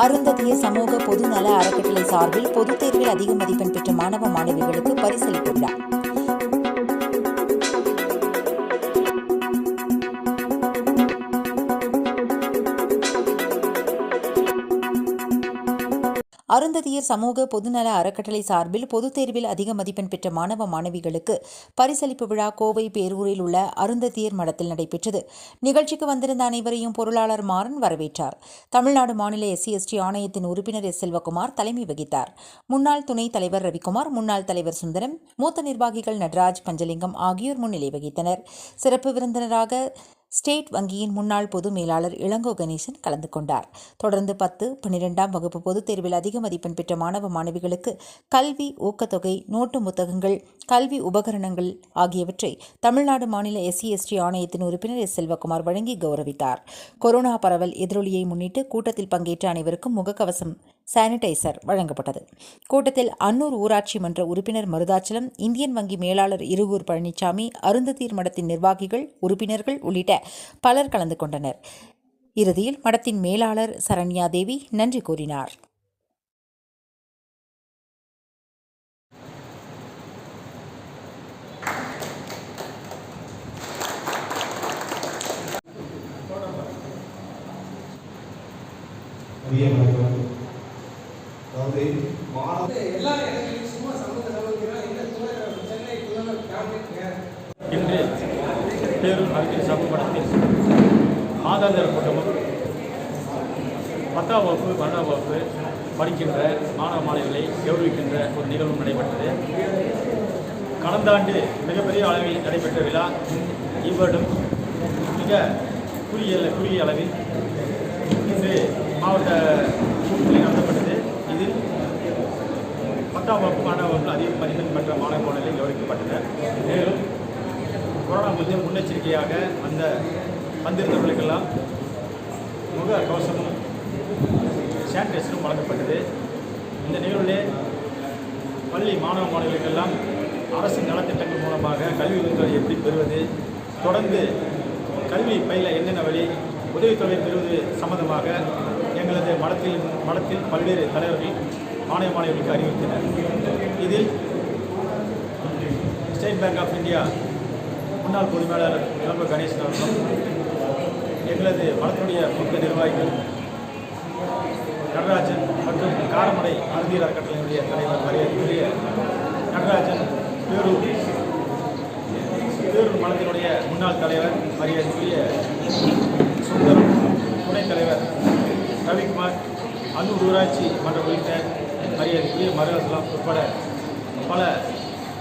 அருந்ததிய சமூக பொதுநல அறக்கட்டளை சார்பில் பொதுத் தேர்வில் அதிக மதிப்பெண் பெற்ற மாணவ மாணவிகளுக்கு பரிசளிப்பு விழா. அருந்ததியர் சமூக பொதுநல அறக்கட்டளை சார்பில் பொதுத் தேர்வில் அதிக மதிப்பெண் பெற்ற மாணவ மாணவிகளுக்கு பரிசளிப்பு விழா கோவை பேரூரில் உள்ள அருந்ததியர் மடத்தில் நடைபெற்றது. நிகழ்ச்சிக்கு வந்திருந்த அனைவரையும் பொருளாளர் மாறன் வரவேற்றார். தமிழ்நாடு மாநில SC/ST ஆணையத்தின் உறுப்பினர் செல்வகுமார் தலைமை வகித்தார். முன்னாள் துணைத் தலைவர் ரவிக்குமார், முன்னாள் தலைவர் சுந்தரம், மூத்த நிர்வாகிகள் நடராஜ், பஞ்சலிங்கம் ஆகியோர் முன்னிலை வகித்தனர். சிறப்பு விருந்தினராக ஸ்டேட் வங்கியின் முன்னாள் பொது மேலாளர் இளங்கோ கணேசன் கலந்து கொண்டார். தொடர்ந்து 10, 12ஆம் வகுப்பு பொதுத் தேர்வில் அதிக மதிப்பெண் பெற்ற மாணவ மாணவிகளுக்கு கல்வி ஊக்கத்தொகை, நோட்டு புத்தகங்கள், கல்வி உபகரணங்கள் ஆகியவற்றை தமிழ்நாடு மாநில SC/ST ஆணையத்தின் உறுப்பினர் செல்வகுமார் வழங்கி கௌரவித்தார். கொரோனா பரவல் எதிரொலியை முன்னிட்டு கூட்டத்தில் பங்கேற்ற அனைவருக்கும் முகக்கவசம், சானிடைசர் வழங்கப்பட்டது. கூட்டத்தில் அன்னூர் ஊராட்சி மன்ற உறுப்பினர் மருதாச்சலம், இந்தியன் வங்கி மேலாளர் இருகூர் பழனிசாமி, அருந்ததியர் மடத்தின் நிர்வாகிகள், உறுப்பினர்கள் உள்ளிட்ட பலர் கலந்து கொண்டனர். இறுதியில் மடத்தின் மேலாளர் சரண்யா தேவி நன்றி கூறினார். இன்று பேரூர் அறிவியல் சமூக மடத்தில் மாதாந்திர கூட்டமும் 10ஆம் வகுப்பு 12ஆம் வகுப்பு படிக்கின்ற மாணவ மாணவிகளை கௌரவிக்கின்ற ஒரு நிகழ்வு நடைபெற்றது. கடந்த ஆண்டு மிகப்பெரிய அளவில் நடைபெற்ற விழா இவ்வருடம் மிக குறுகிய அளவில் இன்று மாவட்ட கூட்டத்தில் நடத்தப்பட்டது. இதில் 10ஆம் வகுப்பு 12ஆம் வகுப்பில் அதிக மதிப்பெண் பெற்ற மாணவ மாணவிகளை கௌரவிக்கப்பட்டனர். மேலும் கொரோனா முன்னெச்சரிக்கையாக வந்திருந்தவர்களுக்கெல்லாம் முக கவசமும் சானிடைசரும் வழங்கப்பட்டது. இந்த நிகழ்விலே பள்ளி மாணவ மாணவிகளுக்கெல்லாம் அரசு நலத்திட்டங்கள் மூலமாக கல்வி உதவித்தொகை எப்படி பெறுவது, தொடர்ந்து கல்வி பயில என்னென்ன வழி, உதவித்தொகை பெறுவது சம்பந்தமாக எங்களது மடத்தில் பல்வேறு தலைவர்கள் மாணவ மாணவிகளுக்கு அறிவித்தனர். இதில் ஸ்டேட் பேங்க் ஆஃப் இந்தியா முன்னாள் பொது மேலாளர் இளங்கோ கணேசன் அவர்களும், எங்களது மடத்தினுடைய முக்கிய நிர்வாகிகள் நடராஜன் மற்றும் காரமடை அருந்தியர் அறக்கட்டளையினுடைய தலைவர் மரியாதைக்குரிய நடராஜன், பேரூர் மடத்தினுடைய முன்னாள் தலைவர் மரியாதைக்குரிய சுந்தரம், துணைத் தலைவர் ரவிக்குமார், அன்னூர் ஊராட்சி மன்ற உறுப்பினர் மரியாதைக்குரிய மருதாச்சலம் உட்பட பல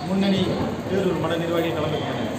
முன்னணி பேரூர் மட நிர்வாகிகள் கலந்து கொண்டனர்.